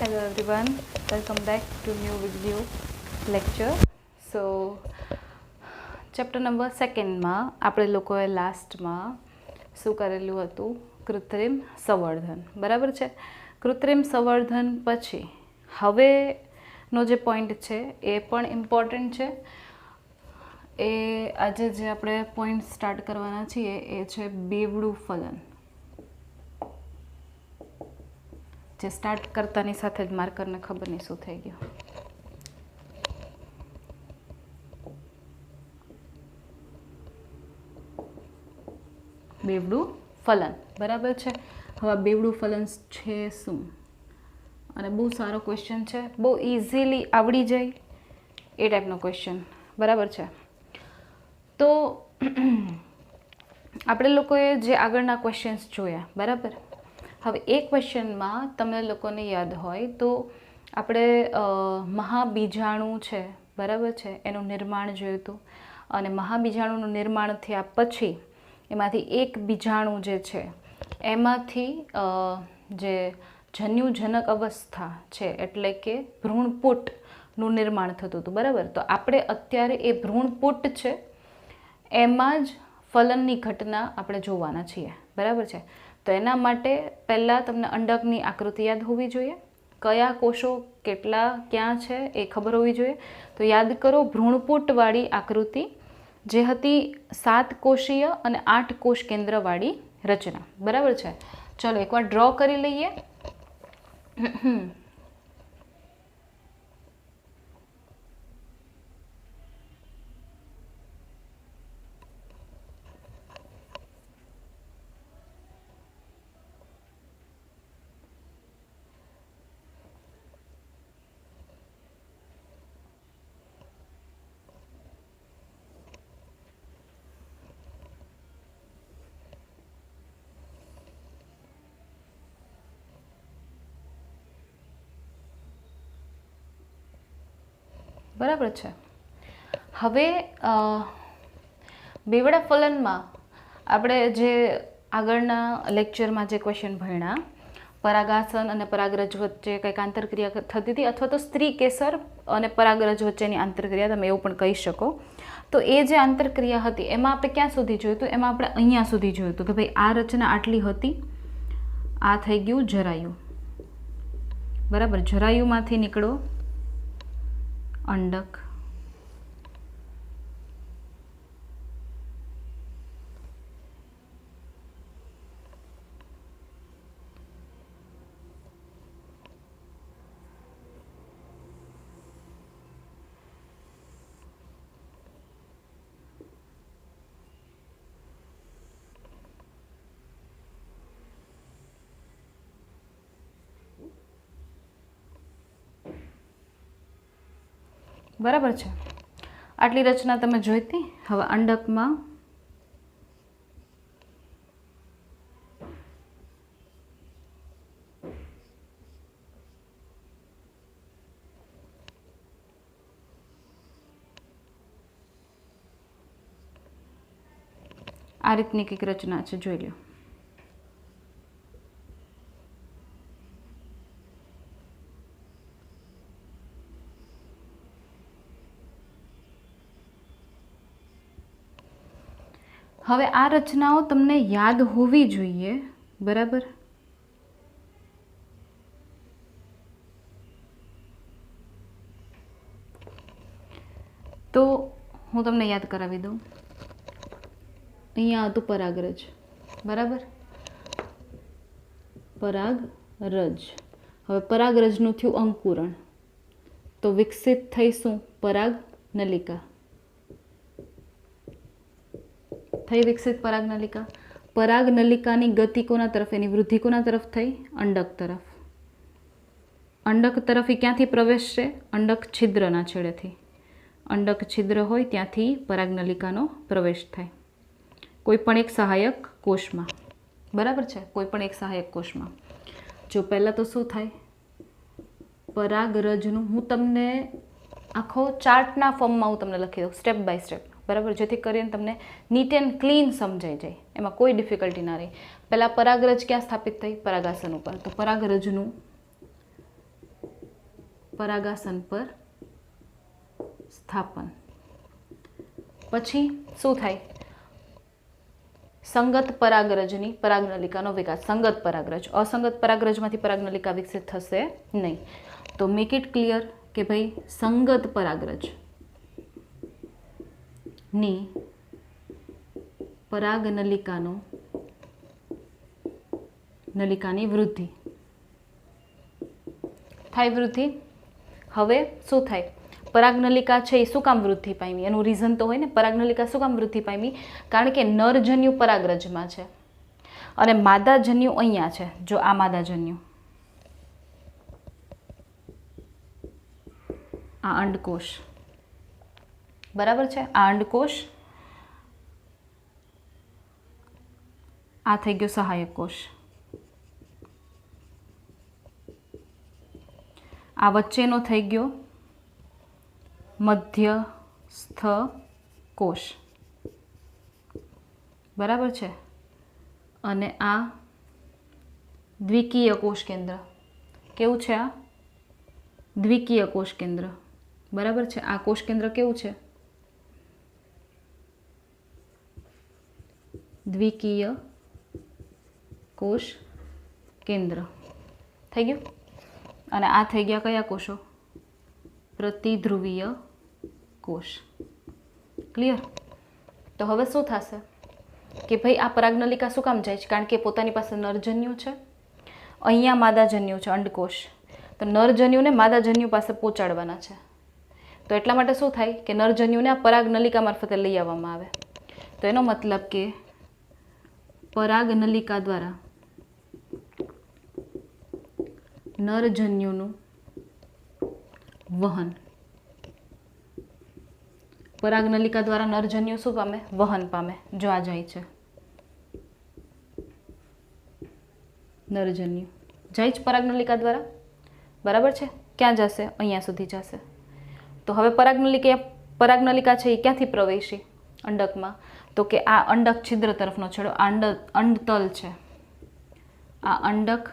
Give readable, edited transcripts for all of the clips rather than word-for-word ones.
Hello everyone, welcome back to new video lecture. So chapter number 2માં આપણે લોકોએ લાસ્ટમાં શું કરેલું હતું? કૃત્રિમ સંવર્ધન. બરાબર છે. કૃત્રિમ સંવર્ધન પછી હવેનો જે પોઈન્ટ છે એ પણ ઇમ્પોર્ટન્ટ છે. એ આજે જે આપણે પોઈન્ટ સ્ટાર્ટ કરવાના છીએ એ છે બેવડું ફલન. જે સ્ટાર્ટ કરતાની સાથે જ માર્કરને ખબર નહીં શું થઈ ગયું. બેવડું ફલન. બરાબર છે. હવે બેવડું ફલન છે શું? અને બહુ સારો ક્વેશ્ચન છે, બહુ ઇઝીલી આવડી જાય એ ટાઈપનો ક્વેશ્ચન. બરાબર છે. તો આપણે લોકોએ જે આગળના ક્વેશ્ચન્સ જોયા, બરાબર. હવે એ ક્વેશ્ચનમાં તમને લોકોને યાદ હોય તો આપણે મહાબીજાણુ છે, બરાબર છે, એનું નિર્માણ જોયું હતું. અને મહાબીજાણુનું નિર્માણ થયા પછી એમાંથી એક બીજાણુ જે છે એમાંથી જે જન્યુજનક અવસ્થા છે એટલે કે ભ્રૂણપુટનું નિર્માણ થતું હતું. બરાબર. તો આપણે અત્યારે એ ભ્રૂણપુટ છે એમાં જ ફલનની ઘટના આપણે જોવાના છીએ. બરાબર છે. તો એના માટે પહેલાં તમને અંડકની આકૃતિ યાદ હોવી જોઈએ. કયા કોષો કેટલા ક્યાં છે એ ખબર હોવી જોઈએ. તો યાદ કરો, ભ્રૂણપુટવાળી આકૃતિ જે હતી 7 કોષીય અને 8 કોષ કેન્દ્રવાળી રચના. બરાબર છે. ચલો એકવાર ડ્રો કરી લઈએ. બરાબર છે. હવે બેવડા ફલનમાં આપણે જે આગળના લેક્ચરમાં જે ક્વેશ્ચન ભણ્યા, પરાગાસન અને પરાગરજ વચ્ચે કંઈક આંતરક્રિયા થતી હતી, અથવા તો સ્ત્રી કેસર અને પરાગરજ વચ્ચેની આંતરક્રિયા, તમે એવું પણ કહી શકો. તો એ જે આંતરક્રિયા હતી એમાં આપણે ક્યાં સુધી જોયું હતું? એમાં આપણે અહીંયા સુધી જોયું હતું કે ભાઈ આ રચના આટલી હતી, આ થઈ ગયું જરાયુ. બરાબર. જરાયુમાંથી નીકળો અંડક. બરાબર છે. આટલી રચના તમે જોઈતી. હવે અંડકમાં આ રીતની કંઈક રચના છે, જોઈ લો. હવે આ રચનાઓ તમને યાદ હોવી જોઈએ. બરાબર. તો હું તમને યાદ કરાવી દઉં. અહીંયા હતું પરાગરજ. બરાબર. પરાગરજ. હવે પરાગરજનું થયું અંકુરણ, તો વિકસિત થઈ શું? પરાગ નલિકા થઈ. વિકસિત પરાગ નલિકા. પરાગ નલિકાની ગતિ કોના તરફ? એની વૃદ્ધિ કોના તરફ થઈ? અંડક તરફ. અંડક તરફ એ ક્યાંથી પ્રવેશશે? અંડક છિદ્રના છેડેથી. અંડક છિદ્ર હોય ત્યાંથી પરાગ નલિકાનો પ્રવેશ થાય કોઈ પણ એક સહાયક કોષમાં. બરાબર છે. કોઈ પણ એક સહાયક કોષમાં. જો પહેલાં તો શું થાય? પરાગરજનું હું તમને આખો ચાર્ટના ફોર્મમાં હું તમને લખી દઉં, સ્ટેપ બાય સ્ટેપ. બરાબર. જેથી કરીને તમને નીટ એન્ડ ક્લીન સમજાઈ જાય, એમાં કોઈ ડિફિકલ્ટી ના રહે. પહેલાં પરાગરજ ક્યાં સ્થાપિત થઈ? પરાગાસન ઉપર. તો પરાગરજનું પરાગાસન પર સ્થાપન. પછી શું થાય? સંગત પરાગરજની પરાગનલિકાનો વિકાસ. સંગત પરાગરજ, અસંગત પરાગરજમાંથી પરાગનલિકા વિકસિત થશે નહીં. તો મેક ઇટ ક્લિયર કે ભાઈ સંગત પરાગરજ ની નલિકાની વૃદ્ધિ થાય. વૃદ્ધિ. હવે શું થાય? પરાગનલિકા છે એ શું કામ વૃદ્ધિ પામી? એનું રીઝન તો હોય ને. પરાગનલિકા શું કામ વૃદ્ધિ પામી? કારણ કે નરજન્યુ પરાગરજમાં છે અને માદાજન્યુ અહીંયા છે. જો આ માદાજન્યુ, આ અંડકોષ, બરાબર છે. આ અંડકોષ, આ થઈ ગયો સહાયક કોષ. આ વચ્ચેનો થઈ ગયો મધ્યસ્થ કોષ, બરાબર છે. અને આ દ્વિકીય કોષ કેન્દ્ર. કેવું છે? આ દ્વિકીય કોષ કેન્દ્ર, બરાબર છે. આ કોષ કેન્દ્ર કેવું છે? દ્વિકીય કોષ કેન્દ્ર થઈ ગયું. અને આ થઈ ગયા કયા કોષો? પ્રતિધ્રુવીય કોષ. ક્લિયર? તો હવે શું થશે કે ભાઈ આ પરાગનલિકા શું કામ જાય છે? કારણ કે પોતાની પાસે નરજન્યુ છે, અહીંયા માદાજન્યુ છે, અંડકોષ. તો નરજન્યુને માદાજન્યુ પાસે પહોંચાડવાના છે. તો એટલા માટે શું થાય કે નરજન્યુને આ પરાગનલિકા મારફતે લઈ આવવામાં આવે. તો એનો મતલબ કે પરાગનલિકા દ્વારા નરજન્યુનું વહન. પરાગનલિકા દ્વારા નરજન્યુ શું પામે? વહન પામે. જો આ જાય છે નરજન્યુ, જાય છે પરાગનલિકા દ્વારા, બરાબર છે. ક્યાં જશે? અહીંયા સુધી જશે. તો હવે પરાગનલિકા છે એ ક્યાંથી પ્રવેશી? અંડકમાં. તો કે આ અંડક છિદ્ર તરફનો છેડો, અંડતલ છે. આ અંડક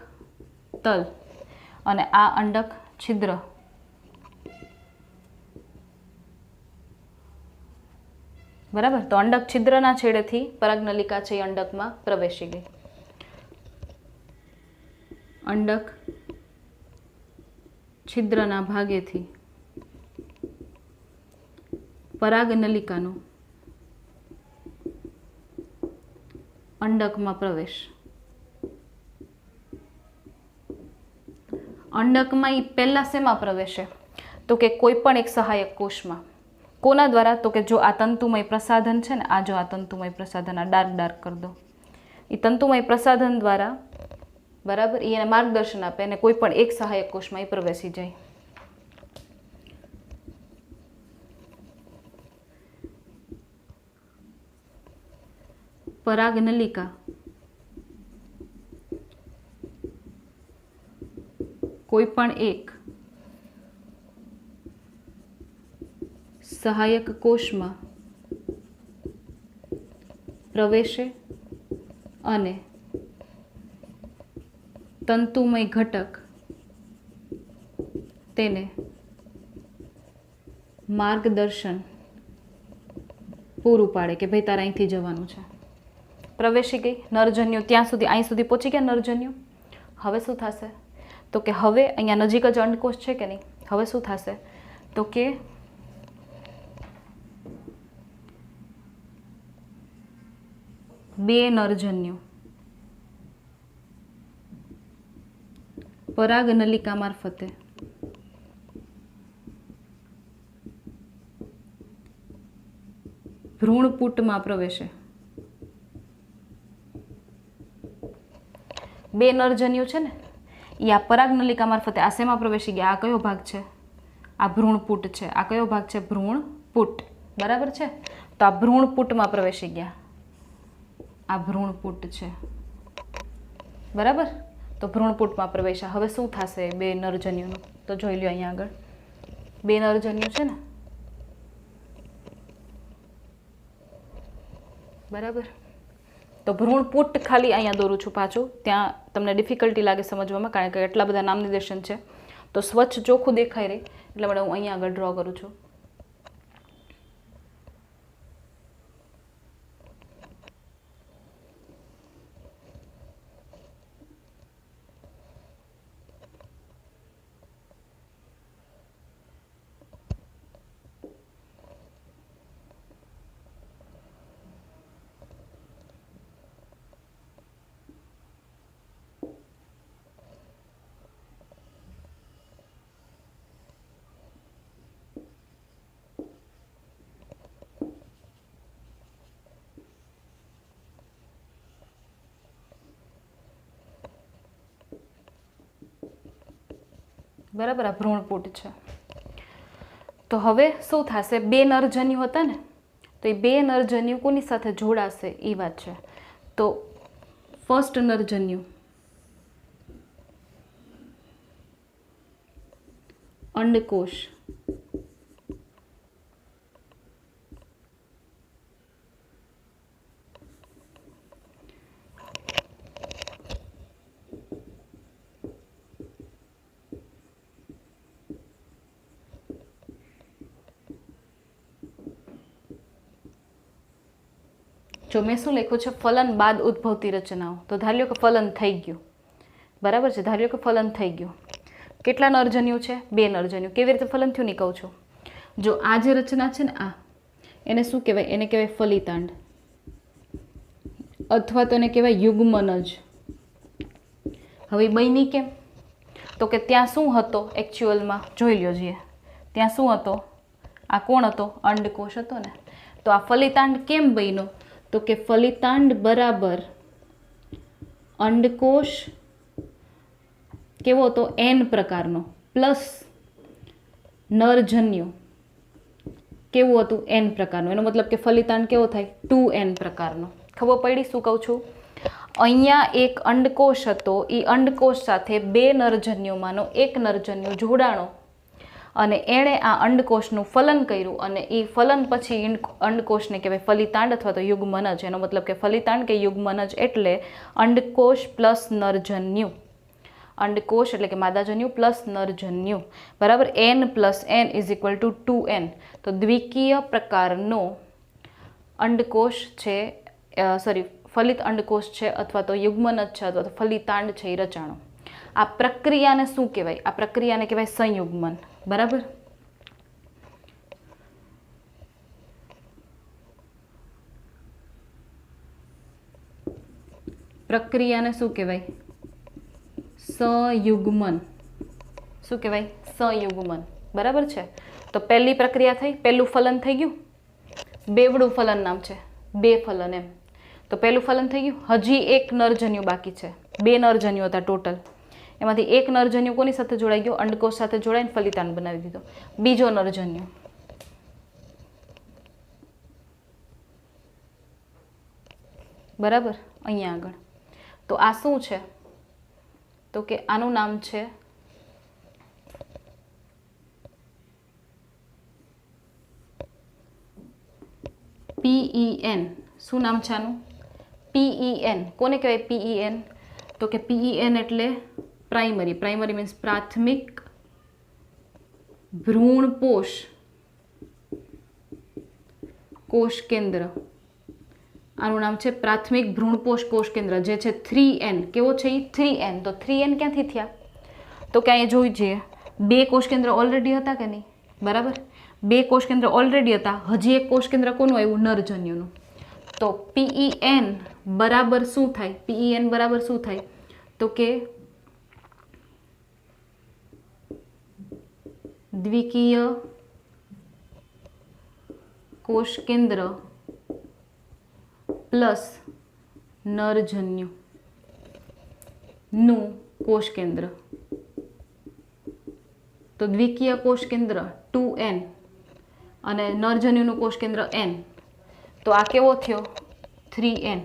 તલ અને આ અંડક છિદ્ર. બરાબર. તો અંડક છિદ્રના છેડેથી પરાગનલિકા છે એ અંડકમાં પ્રવેશી ગઈ. અંડક છિદ્રના ભાગેથી પરાગનલિકાનો અંડકમાં પ્રવેશ. અંડકમાં એ પહેલાં શેમાં પ્રવેશે? તો કે કોઈ પણ એક સહાયક કોષમાં. કોના દ્વારા? તો કે જો આ તંતુમય પ્રસાધન છે ને, આ જો આ તંતુમય પ્રસાધન, આ ડાર્ક કરી દો. એ તંતુમય પ્રસાધન દ્વારા, બરાબર, એને માર્ગદર્શન આપે અને કોઈ પણ એક સહાયક કોષમાં એ પ્રવેશી જાય. પરાગનલિકા કોઈ પણ એક સહાયક કોષમાં પ્રવેશે અને તંતુમય ઘટક તેને માર્ગદર્શન પૂરું પાડે કે ભાઈ તારે અહીંથી જવાનું છે. પ્રવેશી ગઈ નરજન્યુ, ત્યાં સુધી, અહીં સુધી પહોંચી ગયા નરજન્યુ. હવે શું થશે? તો કે હવે અહીંયા નજીક જ અંડકોષ છે કે નહીં? હવે શું થશે? તો કે બે નરજન્યુ પરાગનલિકા મારફતે ભ્રૂણપુટમાં પ્રવેશે. બે નરજન્યુ છે ને એ આ પરાગનલિકા મારફતે આ શેમાં પ્રવેશી ગયા? આ કયો ભાગ છે? આ ભ્રૂણપુટ છે. આ કયો ભાગ છે? ભ્રૂણપુટ. બરાબર છે. તો આ ભ્રૂણપુટમાં પ્રવેશી ગયા. આ ભ્રૂણપુટ છે, બરાબર. તો ભ્રૂણપુટમાં પ્રવેશ્યા. હવે શું થશે બે નરજન્યુનું? તો જોઈ લો અહીંયા આગળ બે નરજન્યુ છે ને, બરાબર. તો ભ્રૂણપુટ ખાલી અહીંયા દોરું છું પાછું, ત્યાં તમને ડિફિકલ્ટી લાગે સમજવામાં કારણ કે એટલા બધા નામ નિર્દેશન છે. તો સ્વચ્છ ચોખ્ખું દેખાય રહે એટલે માટે હું અહીંયા આગળ ડ્રો કરું છું. બરાબર, આ ભ્રૂણપૂટ છે. તો હવે શું થશે? 2 નરજન્યુ હતા ને, તો એ 2 નરજન્યુ કોની સાથે જોડાશે એ વાત છે. તો ફર્સ્ટ નરજન્યુ અંડકોશ, જો મેં શું લખ્યું છે? ફલન બાદ ઉદ્ભવતી રચનાઓ. તો ધારી લો કે ફલન થઈ ગયું, બરાબર છે, ધારી લો કે ફલન થઈ ગયું. કેટલા નરજન્યુ છે? 2 નરજન્યુ. કેવી રીતે ફલન થયું નહીં કહું છું. જો આ જે રચના છે ને, આ એને શું કહેવાય? એને કહેવાય ફલિતાંડ, અથવા તો એને કહેવાય યુગ્મનજ. હવે બની કેમ? તો કે ત્યાં શું હતો એકચ્યુઅલમાં જોઈ લ્યો છીએ. ત્યાં શું હતો? આ કોણ હતો? અંડકોશ હતો ને. તો આ ફલિતાંડ કેમ બન્યો? તો કે ફલિતાંડ બરાબર અંડકોશ કેવો હતો? N પ્રકારનો પ્લસ નરજન્યુ કેવું હતું? N પ્રકારનો. એનો મતલબ કે ફલિતાંડ કેવો થાય? 2N પ્રકારનો. ખબર પડી શું કહું છું? અહીંયા એક અંડકોશ હતો, એ અંડકોશ સાથે 2 નરજન્યુમાંનો એક નરજન્યુ જોડાણો અને એણે આ અંડકોશનું ફલન કર્યું અને એ ફલન પછી અંડકોશને કહેવાય ફલિતાંડ અથવા તો યુગ્મનજ. એનો મતલબ કે ફલિતાંડ કે યુગ્મનજ એટલે અંડકોશ પ્લસ નરજન્યુ. અંડકોશ એટલે કે માદાજન્યુ પ્લસ નરજન્યુ, બરાબર. N + N = 2N. તો દ્વિકીય પ્રકારનો અંડકોશ છે, ફલિત અંડકોશ છે અથવા તો યુગ્મનજ છે અથવા તો ફલિતાંડ છે એ રચાણો. આ પ્રક્રિયાને શું કહેવાય? આ પ્રક્રિયાને કહેવાય સંયુગ્મન, બરાબર. પ્રક્રિયાને શું કહેવાય? સંયુગ્મન. શું કહેવાય? સંયુગ્મન, બરાબર છે. તો પહેલી પ્રક્રિયા થઈ, પહેલું ફલન થઈ ગયું. બેવડું ફલન નામ છે, 2 ફલન એમ. તો પહેલું ફલન થઈ ગયું. હજી એક નરજન્યુ બાકી છે. 2 નરજન્યુ હતા ટોટલ. એમાંથી એક નરજન્યુ કોની સાથે જોડાઈ ગયો? અંડકોશ સાથે જોડાઈને ફલિતાંડ બનાવી દીધો. બીજો નરજન્યુ, બરાબર, અહીંયા આગળ. તો આ શું છે? તો કે આનું નામ છે PEN. શું નામ છે આનું? PEN. કોને કહેવાય PEN? તો કે PEN એટલે પ્રાઇમરી. પ્રાઇમરી મીન્સ પ્રાથમિક ભ્રૂણપોષ કોષ કેન્દ્ર. આનું નામ છે પ્રાથમિક ભ્રૂણપોષ કોષ કેન્દ્ર, જે છે 3N. કેવો છે એ? 3N. તો 3N ક્યાંથી થયા? તો કે અહીંયા જોઈ જઈએ, 2 કોષ કેન્દ્ર ઓલરેડી હતા કે નહીં? બરાબર, 2 કોષ કેન્દ્ર ઓલરેડી હતા. હજી એક કોષ કેન્દ્ર કોનું આવ્યું? નરજન્યુનું. તો PEN બરાબર શું થાય? PEN બરાબર શું થાય? તો કે દ્વિકીય કોષ કેન્દ્ર પ્લસ નરજન્યુ નું કોષ કેન્દ્ર. તો દ્વિકીય કોષ કેન્દ્ર 2N અને નરજન્યુનું કોષ કેન્દ્ર N. તો આ કેવો થયો? 3N.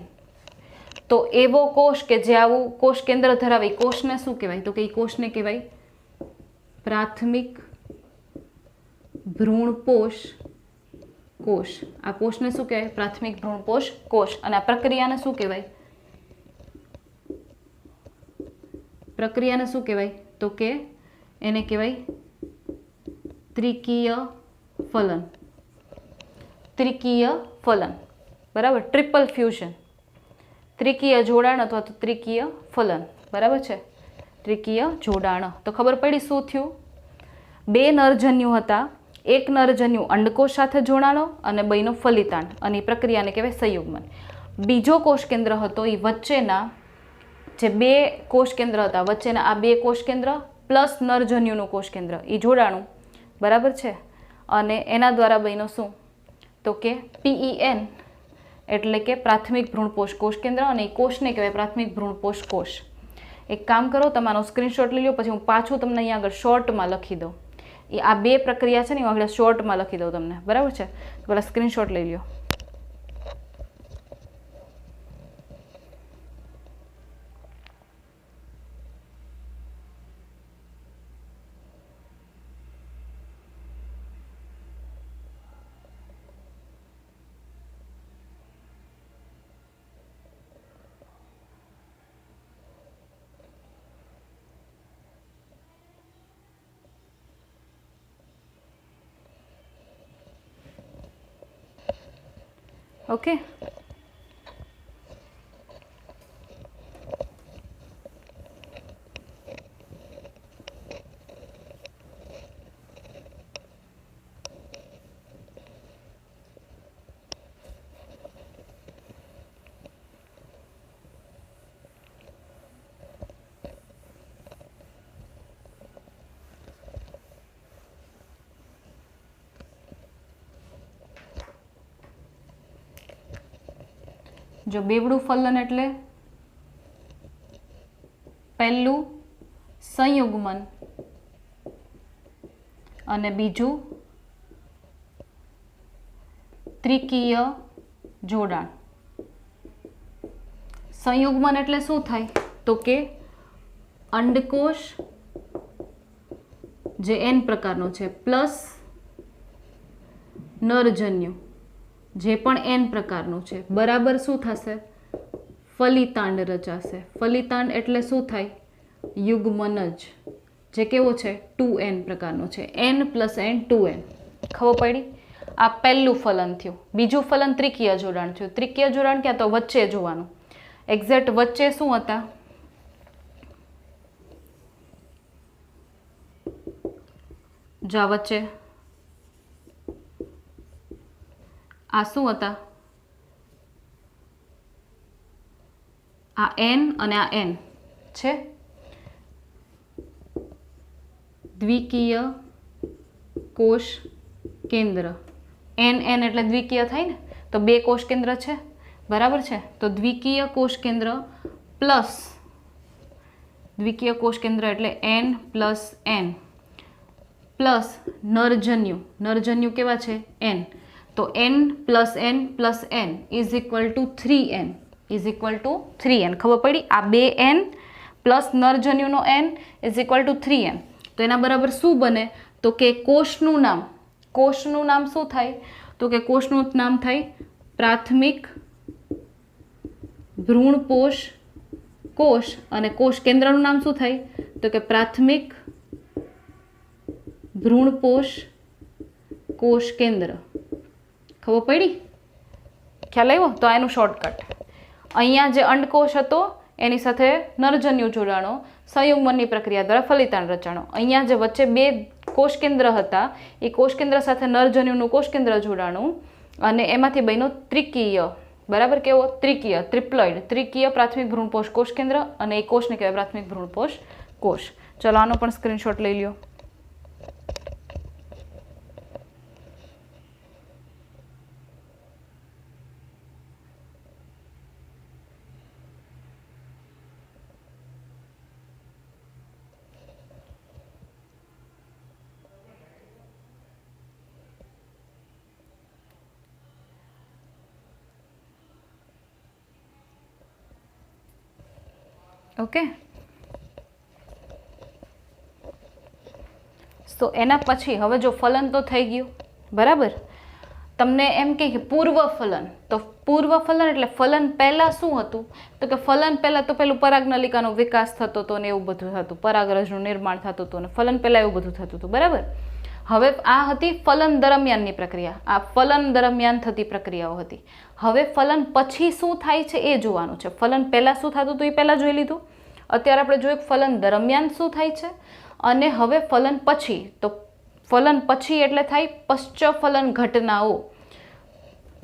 તો એવો કોષ કે જે આવું કોષ કેન્દ્ર ધરાવે કોષને શું કહેવાય? તો કે એ કોષને કહેવાય પ્રાથમિક ભ્રૂણપોષ કોષ. આ કોષને શું કહેવાય? પ્રાથમિક ભ્રૂણપોષ કોષ. અને આ પ્રક્રિયાને શું કહેવાય? પ્રક્રિયાને શું કહેવાય? તો કે એને કહેવાય ત્રિકીય ફલન. ત્રિકીય ફલન, બરાબર. ટ્રિપલ ફ્યુઝન, ત્રિકીય જોડાણ અથવા તો ત્રિકીય ફલન, બરાબર છે. ત્રિકીય જોડાણ. તો ખબર પડી શું થયું? બે નરજન્યુ હતા, એક નરજન્યુ અંડકોષ સાથે જોડાણો અને બેનો ફલિતાંડ, અને એ પ્રક્રિયાને કહેવાય સંયુગ્મન. બીજો કોષ કેન્દ્ર હતો એ વચ્ચેના જે બે કોષ કેન્દ્ર હતા, વચ્ચેના આ બે કોષ કેન્દ્ર પ્લસ નરજન્યુનું કોષ કેન્દ્ર એ જોડાણું, બરાબર છે. અને એના દ્વારા બન્યો શું? તો કે PEN એટલે કે પ્રાથમિક ભ્રૂણપોષ કોષ કેન્દ્ર, અને એ કોષને કહેવાય પ્રાથમિક ભ્રૂણપોષ કોષ. એક કામ કરો, તમારો સ્ક્રીનશોટ લઈ લો, પછી હું પાછું તમને અહીંયા આગળ શોર્ટમાં લખી દઉં. એ આ બે પ્રક્રિયા છે ને હું આગળ શોર્ટમાં લખી દઉં તમને, બરાબર છે. પહેલાં સ્ક્રીનશોટ લઈ લો. ઓકે. જો બેવડું ફલન એટલે પહેલું સંયુગ્મન અને બીજું ત્રિકીય જોડાણ. સંયુગ્મન એટલે શું થાય? તો કે અંડકોષ જે N પ્રકારનો છે પ્લસ નરજન્યુ જે પણ N પ્રકારનું છે, બરાબર શું થશે? ફલિતાંડ રચાશે. ફલિતાંડ એટલે શું થાય? યુગ્મન જ, જે કેવો છે? 2N પ્રકારનો છે. N + N 2N. ખબર પડી? આ પહેલું ફલન થયું. બીજું ફલન ત્રિકીય જોડાણ થયું. ત્રિકીય જોડાણ ક્યાં? તો વચ્ચે જોવાનું. એક્ઝેક્ટ વચ્ચે શું હતા? જા વચ્ચે આ શું હતા? આ N અને આ N છે. દ્વિકીય કોષ કેન્દ્ર. N એટલે દ્વિકીય થાય ને, તો બે કોષ કેન્દ્ર છે, બરાબર છે. તો દ્વિકીય કોષ કેન્દ્ર પ્લસ દ્વિકીય કોષ કેન્દ્ર એટલે N + N પ્લસ નરજન્યુ. નરજન્યુ કેવા છે? N. તો N + N + N = 3N = 3N. ખબર પડી? આ બે N પ્લસ નરજન્યુનો N = 3N. તો એના બરાબર શું બને? તો કે કોષનું નામ શું થાય? તો કે કોષનું નામ થાય પ્રાથમિક ભ્રૂણપોષ કોષ, અને કોષ કેન્દ્રનું નામ શું થાય? તો કે પ્રાથમિક ભ્રૂણપોષ કોષ કેન્દ્ર. ખબર પડી? ખ્યાલ આવ્યો? તો એનું શોર્ટકટ. અહીંયા જે અંડકોષ હતો એની સાથે નરજન્યુ જોડાણો, સંયુગ્મનની પ્રક્રિયા દ્વારા ફલિતાંડ રચાણો. અહીંયા જે વચ્ચે બે કોષ કેન્દ્ર હતા એ કોષ કેન્દ્ર સાથે નરજન્યુનું કોષ કેન્દ્ર જોડાણું, અને એમાંથી બન્યો ત્રિકીય, બરાબર. કેવો? ત્રિકીય, ટ્રિપ્લોઇડ, ત્રિકીય પ્રાથમિક ભ્રૂણપોષ કોષ કેન્દ્ર, અને એ કોષને કહેવાય પ્રાથમિક ભ્રૂણપોષ કોષ. ચલો આનો પણ સ્ક્રીનશોટ લઈ લ્યો. ઓકે. તો એના પછી હવે જો ફલન તો થઈ ગયું, બરાબર. તમને એમ કહે કે પૂર્વ ફલન, તો પૂર્વ ફલન એટલે ફલન પહેલાં શું હતું? તો કે ફલન પહેલાં તો પેલું પરાગનલિકાનો વિકાસ થતો હતો ને એવું બધું થતું, પરાગરજનું નિર્માણ થતું હતું ને ફલન પહેલાં એવું બધું થતું હતું, બરાબર. હવે આ હતી ફલન દરમિયાનની પ્રક્રિયા, આ ફલન દરમિયાન થતી પ્રક્રિયાઓ હતી. હવે ફલન પછી શું થાય છે એ જોવાનું છે. ફલન પહેલાં શું થતું હતું એ પહેલાં જોઈ લીધું. અત્યારે આપણે જોયું ફલન દરમિયાન શું થાય છે, અને હવે ફલન પછી. તો ફલન પછી એટલે થાય પશ્ચફલન ઘટનાઓ,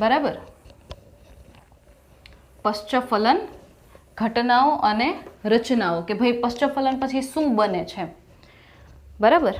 બરાબર. પશ્ચફલન ઘટનાઓ અને રચનાઓ, કે ભાઈ પશ્ચફલન પછી શું બને છે, બરાબર.